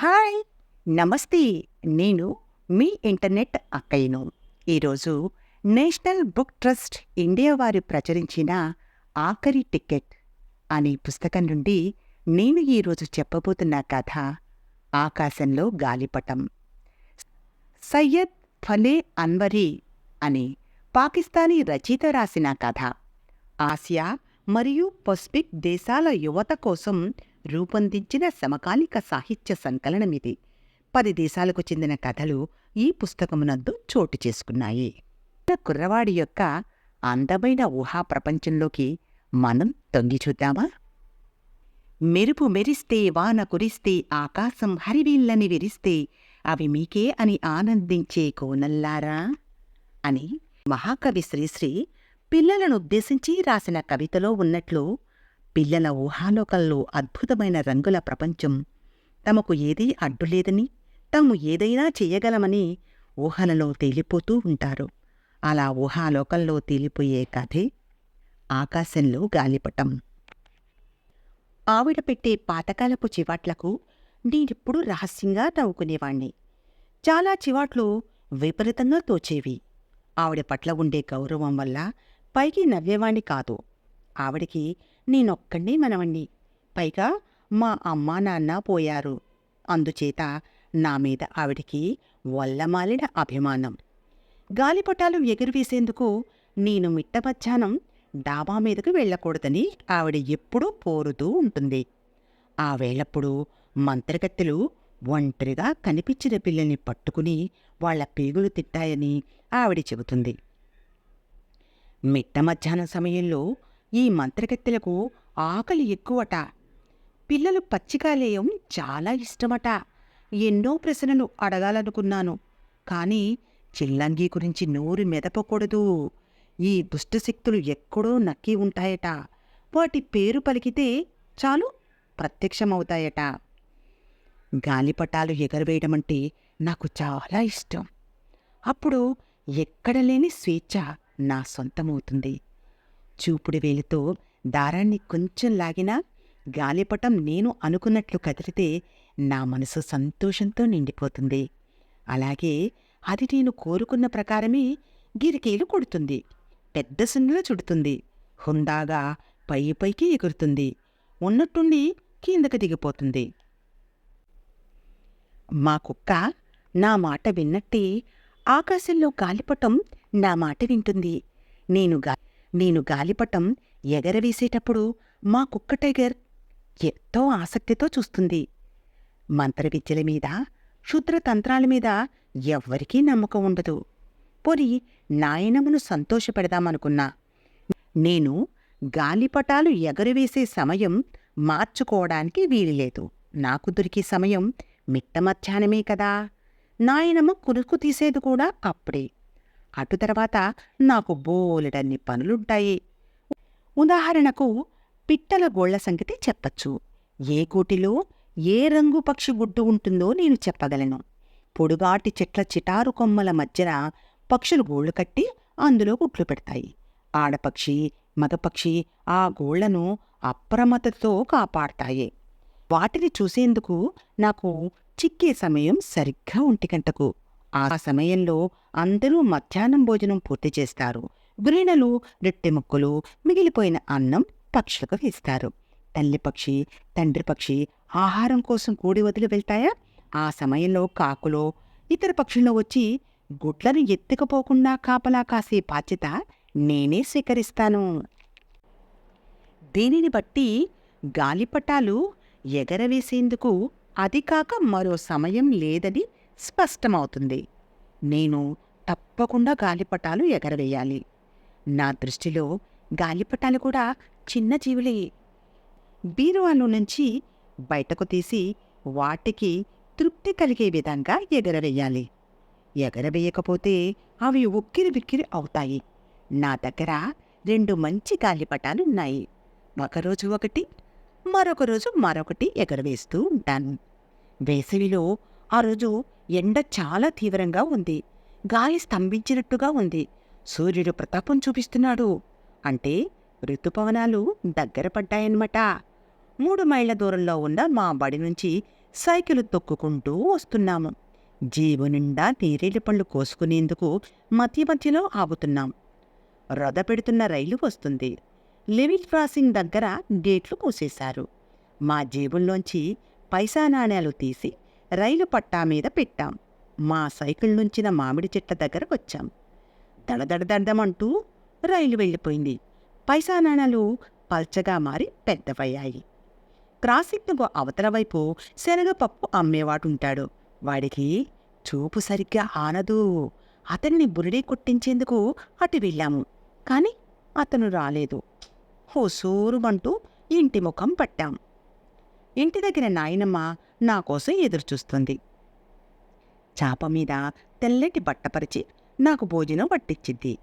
Hi! నమస్తే. నేను మీ internet అక్కయ్యను. ఈరోజు నేషనల్ బుక్ ట్రస్ట్ ఇండియా వారు ప్రచురించిన 'ఆఖరి టికెట్' అనే పుస్తకం నుండి నేను ఈరోజు చెప్పబోతున్న కథ 'ఆకాశంలో గాలిపటం'. సయ్యద్ ఫలే అన్వరీ అనే పాకిస్తానీ రచయిత రాసిన కథ. ఆసియా మరియు పసిఫిక్ దేశాల యువత కోసం రూపొందించిన సమకాలిక సాహిత్య సంకలనమిది. 10 దేశాలకు చెందిన కథలు ఈ పుస్తకమునందు చోటు చేసుకున్నాయి. కుర్రవాడి యొక్క అందమైన ఊహా ప్రపంచంలోకి మనం తొంగి చూద్దామా? మెరుపు మెరిస్తే, వాన కురిస్తే, ఆకాశం హరివిల్లని విరిస్తే అవి మీకే అని ఆనందించే కోనల్లారా అని మహాకవి శ్రీశ్రీ పిల్లలనుద్దేశించి రాసిన కవితలో ఉన్నట్లు, పిల్లల ఊహాలోకంలో అద్భుతమైన రంగుల ప్రపంచం, తమకు ఏదీ అడ్డులేదని, తాము ఏదైనా చెయ్యగలమని ఊహలలో తేలిపోతూ ఉంటారు. అలా ఊహాలోకంలో తేలిపోయే కథే 'ఆకాశంలో గాలిపటం'. ఆవిడ పెట్టే పాతకాలపు చివాట్లకు నేనెప్పుడూ రహస్యంగా నవ్వుకునేవాణ్ణి. చాలా చివాట్లు విపరీతంగా తోచేవి. ఆవిడ పట్ల ఉండే గౌరవం వల్ల పైకి నవ్వేవాణ్ణి కాదు. ఆవిడికి నేనొక్కడే మనవణ్ణి. పైగా మా అమ్మా నాన్న పోయారు. అందుచేత నా మీద ఆవిడికి వల్లమాలిన అభిమానం. గాలిపటాలు ఎగురువేసేందుకు నేను మిట్ట మధ్యాహ్నం డాబా మీదకు వెళ్ళకూడదని ఆవిడ ఎప్పుడూ పోరుతూ ఉంటుంది. ఆ వేళప్పుడు మంత్రగత్తెలు ఒంటరిగా కనిపించిన పిల్లల్ని పట్టుకుని వాళ్ల పేగులు తిట్టాయని ఆవిడ చెబుతుంది. మిట్ట మధ్యాహ్నం సమయంలో ఈ మంత్రగత్తెలకు ఆకలి ఎక్కువట. పిల్లలు పచ్చికాలేయం చాలా ఇష్టమట. ఎన్నో ప్రశ్నలు అడగాలనుకున్నాను. కానీ చిల్లంగి గురించి నోరు మెదపకూడదు. ఈ దుష్టశక్తులు ఎక్కడో నక్కి ఉంటాయట. వాటి పేరు పలికితే చాలు ప్రత్యక్షమవుతాయట. గాలిపటాలు ఎగరవేయడమంటే నాకు చాలా ఇష్టం. అప్పుడు ఎక్కడలేని స్వేచ్ఛ నా సొంతమవుతుంది. చూపుడు వేలితో దారాన్ని కొంచెం లాగినా గాలిపటం నేను అనుకున్నట్లు కదిలితే నా మనసు సంతోషంతో నిండిపోతుంది. అలాగే అది నేను కోరుకున్న ప్రకారమే గిరికీలు కొడుతుంది, పెద్ద సున్నులు చుడుతుంది, హుందాగా పైకి ఎగురుతుంది, ఉన్నట్టుండి కిందకి దిగిపోతుంది. మా కుక్క నా మాట విన్నట్టే ఆకాశంలో గాలిపటం నా మాట వింటుంది. నేను గాలిపటం ఎగరవేసేటప్పుడు మా కుక్క టైగర్ ఎంతో ఆసక్తితో చూస్తుంది. మంత్రవిద్యల మీద, క్షుద్రతంత్రాల మీద ఎవ్వరికీ నమ్మకం ఉండదు. పోనీ నాయనమ్మను సంతోషపెడదామనుకున్నా. నేను గాలిపటాలు ఎగరవేసే సమయం మార్చుకోవడానికి వీలులేదు. నాకు దొరికే సమయం మిట్ట మధ్యాహ్నమే కదా. నాయనమ్మ కునుకు తీసేది కూడా అప్పుడే. అటు తర్వాత నాకు బోలెడన్ని పనులుంటాయి. ఉదాహరణకు పిట్టల గోళ్ల సంగతి చెప్పచ్చు. ఏ గూటిలో ఏ రంగు పక్షి గుడ్డు ఉంటుందో నేను చెప్పగలను. పొడుగాటి చెట్ల చిటారు కొమ్మల మధ్యన పక్షులు గోళ్లు కట్టి అందులో గుడ్లు పెడతాయి. ఆడపక్షి, మగపక్షి ఆ గోళ్లను అప్రమత్తతో కాపాడతాయి. వాటిని చూసేందుకు నాకు చిక్కే సమయం సరిగ్గా 1 గంటకు. ఆ సమయంలో అందరూ మధ్యాహ్నం భోజనం పూర్తి చేస్తారు. గృహిణులు రొట్టె ముక్కలు, మిగిలిపోయిన అన్నం పక్షులకు వేస్తారు. తల్లి పక్షి, తండ్రి పక్షి ఆహారం కోసం కూడి వదిలి వెళ్తాయా? ఆ సమయంలో కాకులో, ఇతర పక్షుల్లో వచ్చి గుడ్లను ఎత్తుకుపోకుండా కాపలా కాసే బాధ్యత నేనే స్వీకరిస్తాను. దీనిని బట్టి గాలిపటాలు ఎగరవేసేందుకు అది కాక మరో సమయం లేదని స్పష్టమవుతుంది. నేను తప్పకుండా గాలిపటాలు ఎగరవేయాలి. నా దృష్టిలో గాలిపటాలు కూడా చిన్న జీవులే. బీరువాలో నుంచి బయటకు తీసి వాటికి తృప్తి కలిగే విధంగా ఎగరవేయాలి. ఎగరవేయకపోతే అవి ఉక్కిరి బిక్కిరి అవుతాయి. నా దగ్గర 2 మంచి గాలిపటాలున్నాయి. ఒకరోజు ఒకటి, మరొక రోజు మరొకటి ఎగరవేస్తూ ఉంటాను. వేసవిలో ఆ రోజు ఎండ చాలా తీవ్రంగా ఉంది. గాలి స్తంభించినట్టుగా ఉంది. సూర్యుడు ప్రతాపం చూపిస్తున్నాడు. అంటే ఋతుపవనాలు దగ్గర పడ్డాయన్నమాట. 3 మైళ్ళ దూరంలో ఉన్న మా బడి నుంచి సైకిలు తొక్కుకుంటూ వస్తున్నాము. జేబు నిండా నేరేడు పళ్ళు కోసుకునేందుకు మధ్య మధ్యలో ఆగుతున్నాం. రొద పెడుతున్న రైలు వస్తుంది. లెవెల్ క్రాసింగ్ దగ్గర గేట్లు మూసేశారు. మా జేబుల్లోంచి పైసా నాణేలు తీసి రైలు పట్టా మీద పెట్టాం. మా సైకిల్ నుంచిన మామిడి చెట్ల దగ్గరకొచ్చాం. దడదడదడమంటూ రైలు వెళ్ళిపోయింది. పైసా నాణాలు పల్చగా మారి పెద్దవయ్యాయి. క్రాసింగ్కు అవతల వైపు శనగపప్పు అమ్మేవాడుంటాడు. వాడికి చూపు సరిగ్గా ఆనదు. అతన్ని బురిడీ కొట్టించేందుకు అటు వెళ్ళాము. కాని అతను రాలేదు. హోసూరుమంటూ ఇంటి ముఖం పట్టాం. ఇంటి దగ్గర నాయనమ్మ నా కోసం ఎదురుచూస్తుంది. చాప మీద తెల్లటి బట్టపరిచి నాకు భోజనం పట్టించిద్ది.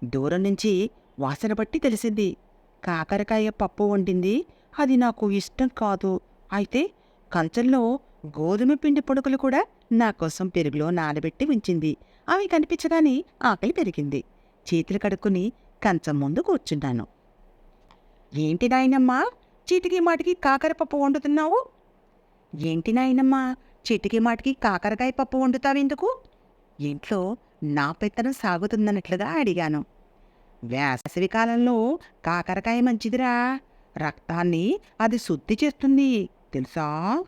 దూరం నుంచి వాసన బట్టి తెలిసింది. కాకరకాయ పప్పు వండింది. అది నాకు ఇష్టం కాదు. అయితే కంచంలో గోధుమ పిండి పొడుకులు కూడా నా కోసం పెరుగులో నానబెట్టి ఉంచింది. అవి కనిపించగానే ఆకలి పెరిగింది. చేతులు కడుక్కుని కంచం ముందు కూర్చున్నాను. ఏంటి నాయనమ్మా, చీటికి మాటికి కాకరపప్పు వండుతున్నావు? ఏంటి నాయనమ్మా, చీటికి మాటికి కాకరకాయ పప్పు వండుతావెందుకు? ఇంట్లో నా పెత్తనం సాగుతుందన్నట్లుగా అడిగాను. వేసవి కాలంలో కాకరకాయ మంచిదిరా. రక్తాన్ని అది శుద్ధి చేస్తుంది తెలుసా?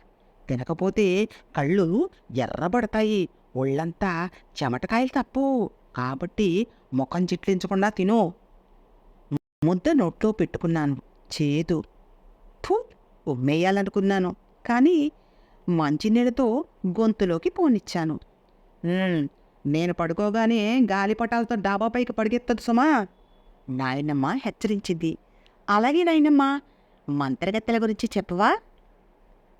తినకపోతే కళ్ళు ఎర్రబడతాయి, ఒళ్ళంతా చెమటకాయలు తప్పు. కాబట్టి ముఖం చిట్లించకుండా తిను. ముద్ద నోట్లో పెట్టుకున్నాను. చేదు. ఫు, ఉమ్మేయాలనుకున్నాను. కానీ మంచినీళ్ళతో గొంతులోకి పోనిచ్చాను. నేను పడుకోగానే గాలిపటాలతో డాబాపైకి పడిగెత్తదు సుమా, నాయనమ్మ హెచ్చరించింది. అలాగే నాయనమ్మ, మంత్రగత్తెల గురించి చెప్పవా?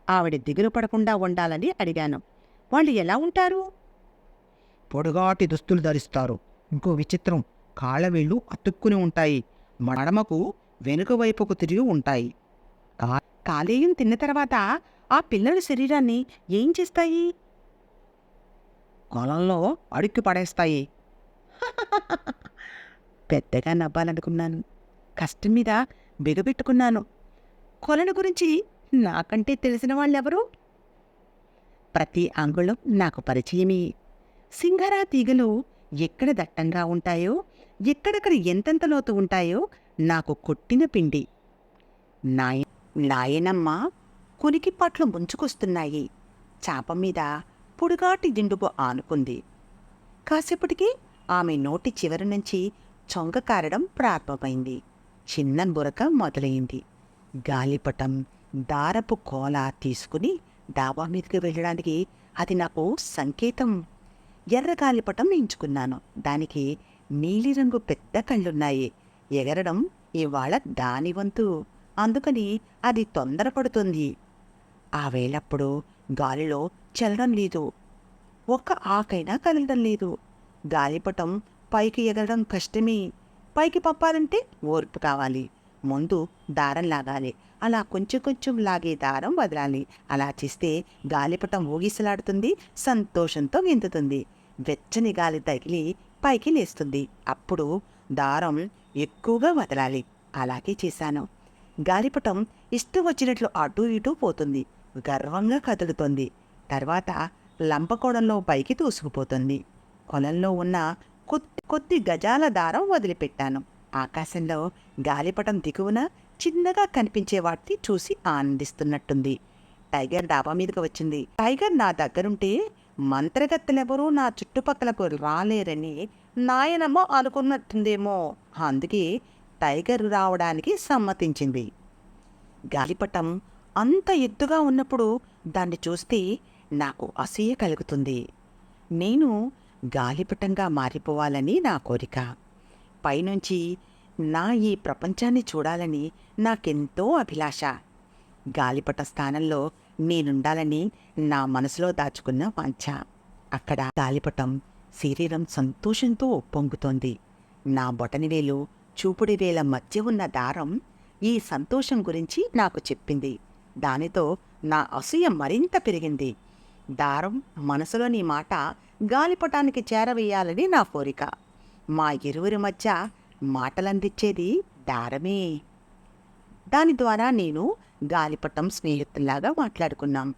ఆవిడ దిగులు పడకుండా ఉండాలని అడిగాను. వాళ్ళు ఎలా ఉంటారు? పొడుగాటి దుస్తులు ధరిస్తారు. ఇంకో విచిత్రం, కాళ్ళవేళ్ళు అతుక్కుని ఉంటాయి. మడమకు వెనుక వైపుకు తిరిగి ఉంటాయి. కాలేయం తిన్న తర్వాత ఆ పిల్లల శరీరాన్ని ఏం చేస్తాయి? కొలంలో అడుక్కి పడేస్తాయి. పెద్దగా నవ్వాలనుకున్నాను. కష్టం మీద బిగబెట్టుకున్నాను. కొలను గురించి నాకంటే తెలిసిన వాళ్ళెవరు? ప్రతి అంగుళం నాకు పరిచయమే. సింగరా తీగలు ఎక్కడ దట్టంగా ఉంటాయో, ఎక్కడెక్కడ ఎంతెంత లోతు ఉంటాయో నాకు కొట్టిన పిండి. నాయనమ్మ కునికిపాట్లు ముంచుకొస్తున్నాయి. చాప మీద పొడుగాటి దిండుకు ఆనుకుంది. కాసేపటికి ఆమె నోటి చివరి నుంచి చొంగ కారడం ప్రారంభమైంది. చిన్న బురక మొదలైంది. గాలిపటం, దారపు కోల తీసుకుని డాబా మీదకి వెళ్ళడానికి అది నాకు సంకేతం. ఎర్ర గాలిపటం ఎంచుకున్నాను. దానికి నీలిరంగు పెద్ద కళ్ళున్నాయి. ఎగరడం ఇవాళ దాని వంతు. అందుకని అది తొందరపడుతుంది. ఆ వేళప్పుడు గాలిలో చలనం లేదు. ఒక్క ఆకైనా కదలడం లేదు. గాలిపటం పైకి ఎగరడం కష్టమే. పైకి పంపాలంటే ఓర్పు కావాలి. ముందు దారం లాగాలి. అలా కొంచెం కొంచెం లాగే దారం వదలాలి. అలా చేస్తే గాలిపటం ఊగిసలాడుతుంది, సంతోషంతో గెంతుతుంది. వెచ్చని గాలి తగిలి పైకి లేస్తుంది. అప్పుడు దారం ఎక్కువగా వదలాలి. అలాగే చేశాను. గాలిపటం ఇష్టం వచ్చినట్లు అటూ ఇటూ పోతుంది. గర్వంగా కదులుతుంది. తర్వాత లంపకోణంలో పైకి దూసుకుపోతుంది. కొలంలో ఉన్న కొద్ది గజాల దారం వదిలిపెట్టాను. ఆకాశంలో గాలిపటం దిగువన చిన్నగా కనిపించే వాటిని చూసి ఆనందిస్తున్నట్టుంది. టైగర్ డాబా మీదకి వచ్చింది. టైగర్ నా దగ్గరుంటే మంత్రగత్తెలెవరూ నా చుట్టుపక్కలకు రాలేరని నాయనమ్మ అనుకున్నట్టుందేమో. అందుకే టైగర్ రావడానికి సమ్మతించింది. గాలిపటం అంత ఎత్తుగా ఉన్నప్పుడు దాన్ని చూస్తే నాకు అసూయ కలుగుతుంది. నేను గాలిపటంగా మారిపోవాలని నా కోరిక. పైనుంచి నా ఈ ప్రపంచాన్ని చూడాలని నాకెంతో అభిలాష. గాలిపట స్థానంలో నేనుండాలని నా మనసులో దాచుకున్న వాంఛ. అక్కడ గాలిపటం శరీరం సంతోషంతో ఉప్పొంగుతోంది. నా బొటనివేలు చూపుడి వేల మధ్య ఉన్న దారం ఈ సంతోషం గురించి నాకు చెప్పింది. దానితో నా అసూయ మరింత పెరిగింది. దారం మనసులోని మాట గాలిపటానికి చేరవేయాలని నా కోరిక. మా ఇరువురి మధ్య మాటలందించేది దారమే. దాని ద్వారా నేను గాలిపటం స్నేహితుల్లాగా మాట్లాడుకున్నాం.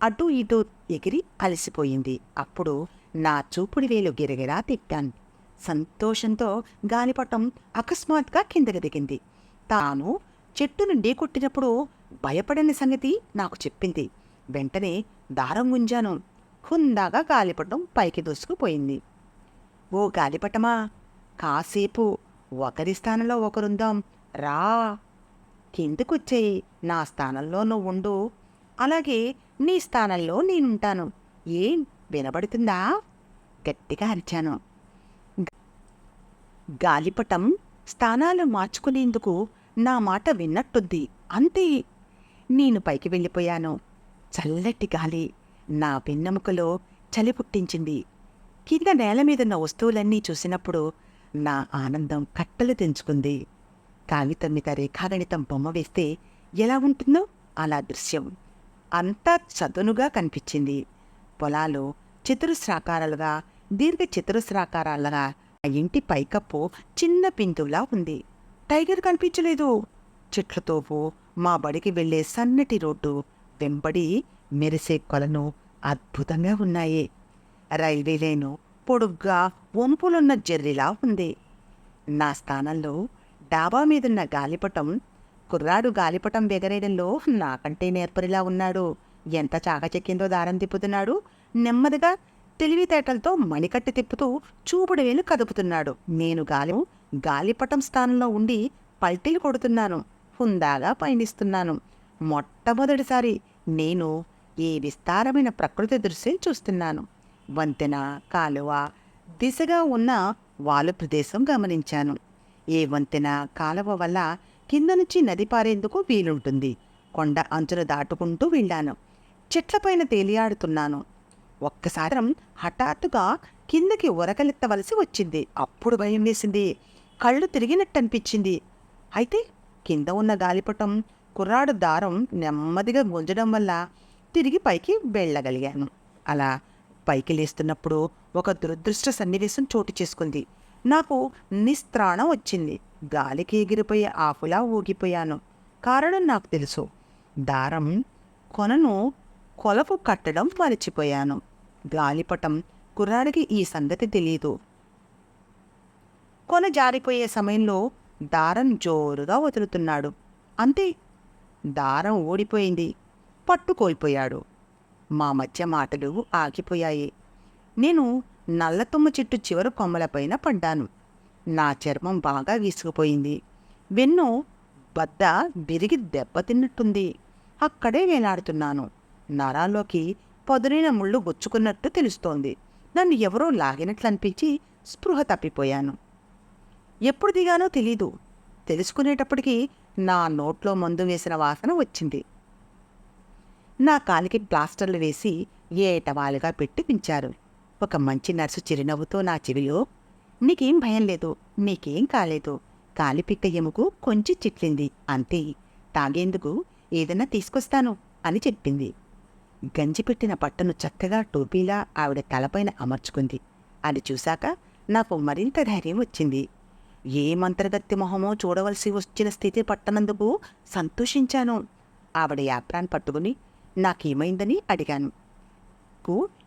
అటూ ఇటూ ఎగిరి అలసిపోయింది. అప్పుడు నా చూపుడు వేలు గిరగిరా తిప్పాను. సంతోషంతో గాలిపటం అకస్మాత్తుగా కిందకి దిగింది. తాను చెట్టును ఢీకొట్టినప్పుడు భయపడని సంగతి నాకు చెప్పింది. వెంటనే దారం గుంజాను. హుందాగా గాలిపటం పైకి దూసుకుపోయింది. ఓ గాలిపటమా, కాసేపు ఒకరి స్థానంలో ఒకరుందాం రా. కిందకొచ్చేయి, నా స్థానంలో నువ్వుండు, అలాగే నీ స్థానంలో నేనుంటాను. ఏం వినబడుతుందా? గట్టిగా అరిచాను. గాలిపటం స్థానాలు మార్చుకునేందుకు నా మాట విన్నట్టుంది. అంతే. నేను పైకి వెళ్ళిపోయాను. చల్లటి గాలి నా వెన్నెముకలో చలి పుట్టించింది. కింద నేల మీదున్న వస్తువులన్నీ చూసినప్పుడు నా ఆనందం కట్టలు తెంచుకుంది. కాగితం మీద రేఖాగణితం బొమ్మ వేస్తే ఎలా ఉంటుందో అలా దృశ్యం అంతా చదునుగా కనిపించింది. పొలాలు చతురస్రాకారాలుగా, దీర్ఘ చతురస్రాకారాలుగా, ఆ ఇంటి పైకప్పు చిన్న బిందువులా ఉంది. టైగర్ కనిపించలేదు. చెట్లతోపు మా బడికి వెళ్లే సన్నటి రోడ్డు వెంబడి మెరిసే కొలను అద్భుతంగా ఉన్నాయి. రైల్వే లైను పొడుగ్గా వంపులున్న జెర్రీలా ఉంది. నా స్థానంలో డాబా మీదున్న గాలిపటం కుర్రాడు గాలిపటం ఎగరేయడంలో నాకంటే నేర్పరిలా ఉన్నాడు. ఎంత చాకచెక్కిందో దారం తిప్పుతున్నాడు. నెమ్మదిగా తెలివితేటలతో మణికట్టు తిప్పుతూ చూపుడు వేలు కదుపుతున్నాడు. నేను గాలిపటం స్థానంలో ఉండి పల్టీలు కొడుతున్నాను. హుందాగా పయనిస్తున్నాను. మొట్టమొదటిసారి నేను ఈ విస్తారమైన ప్రకృతి దృశ్యం చూస్తున్నాను. వంతెన, కాలువ దిశగా ఉన్న వాలు ప్రదేశం గమనించాను. ఏ వంతెన, కాలువ వల్ల కింద నుంచి నది పారేందుకు వీలుంటుంది. కొండ అంచులు దాటుకుంటూ వెళ్ళాను. చెట్లపైన తేలియాడుతున్నాను. ఒక్కసారి హఠాత్తుగా కిందకి ఉరకలెత్తవలసి వచ్చింది. అప్పుడు భయం వేసింది. కళ్ళు తిరిగినట్టనిపించింది. అయితే కింద ఉన్న గాలిపటం కుర్రాడు దారం నెమ్మదిగా గుంజడం వల్ల తిరిగి పైకి వెళ్ళగలిగాను. అలా పైకి లేస్తున్నప్పుడు ఒక దురదృష్ట సన్నివేశం చోటు చేసుకుంది. నాకు నిస్త్రాణం వచ్చింది. గాలికి ఎగిరిపోయే ఆకులా ఊగిపోయాను. కారణం నాకు తెలుసు. దారం కొనను కొలకు కట్టడం మరచిపోయాను. గాలిపటం కుర్రాడికి ఈ సంగతి తెలీదు. కొన జారిపోయే సమయంలో దారం జోరుగా వదులుతున్నాడు. అంతే, దారం ఓడిపోయింది. పట్టు కోల్పోయాడు. మా మధ్య మాటలు ఆగిపోయాయి. నేను నల్లతుమ్మ చెట్టు చివరి కొమ్మలపైన పడ్డాను. నా చర్మం బాగా వీసుకుపోయింది. వెన్ను బద్ద విరిగి దెబ్బతిన్నట్టుంది. అక్కడే వేలాడుతున్నాను. నరాల్లోకి పదునైన ముళ్ళు గుచ్చుకున్నట్టు తెలుస్తోంది. నన్ను ఎవరో లాగినట్లు అనిపించి స్పృహ తప్పిపోయాను. ఎప్పుడు దిగానో తెలీదు. తెలుసుకునేటప్పటికీ నా నోట్లో మందు వేసిన వాసన వచ్చింది. నా కాలికి ప్లాస్టర్లు వేసి ఏటవాలుగా పెట్టి పించారు. ఒక మంచి నర్సు చిరునవ్వుతో నా చెవిలో, నీకేం భయం లేదు, నీకేం కాలేదు, కాలిపిక్క ఎముకు కొంచెం చిట్లింది అంతే, తాగేందుకు ఏదైనా తీసుకొస్తాను అని చెప్పింది. గంజిపెట్టిన పట్టను చక్కగా టోపీలా ఆవిడ తలపైన అమర్చుకుంది. అది చూశాక నాకు మరింత ధైర్యం వచ్చింది. ఏ మంత్రగత్తి మొహమో చూడవలసి వచ్చిన స్థితి పట్టనందుకు సంతోషించాను. ఆవిడ యాప్రాన్ పట్టుకుని నాకేమైందని అడిగాను.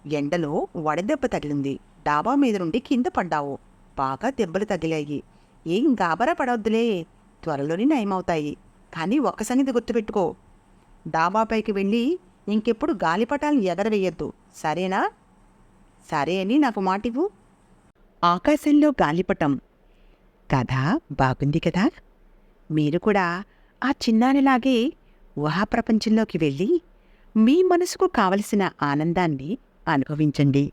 ఎండలో వడదెబ్బ తగిలింది. డాబా మీద నుండి కింద పడ్డావు. బాగా దెబ్బలు తగిలాయి. ఏం గాబరా పడవద్దులే, త్వరలోనే నయమవుతాయి. కానీ ఒక్క సంగతి గుర్తుపెట్టుకో, డాబాపైకి వెళ్ళి ఇంకెప్పుడు గాలిపటాలను ఎగరవేయద్దు, సరేనా? సరే అని నాకు మాటివ్వు. ఆకాశంలో గాలిపటం కథ బాగుంది కదా. మీరు కూడా ఆ చిన్నారిలాగే ఊహాప్రపంచంలోకి వెళ్ళి మీ మనసుకు కావలసిన ఆనందాన్ని అనుభవించండి.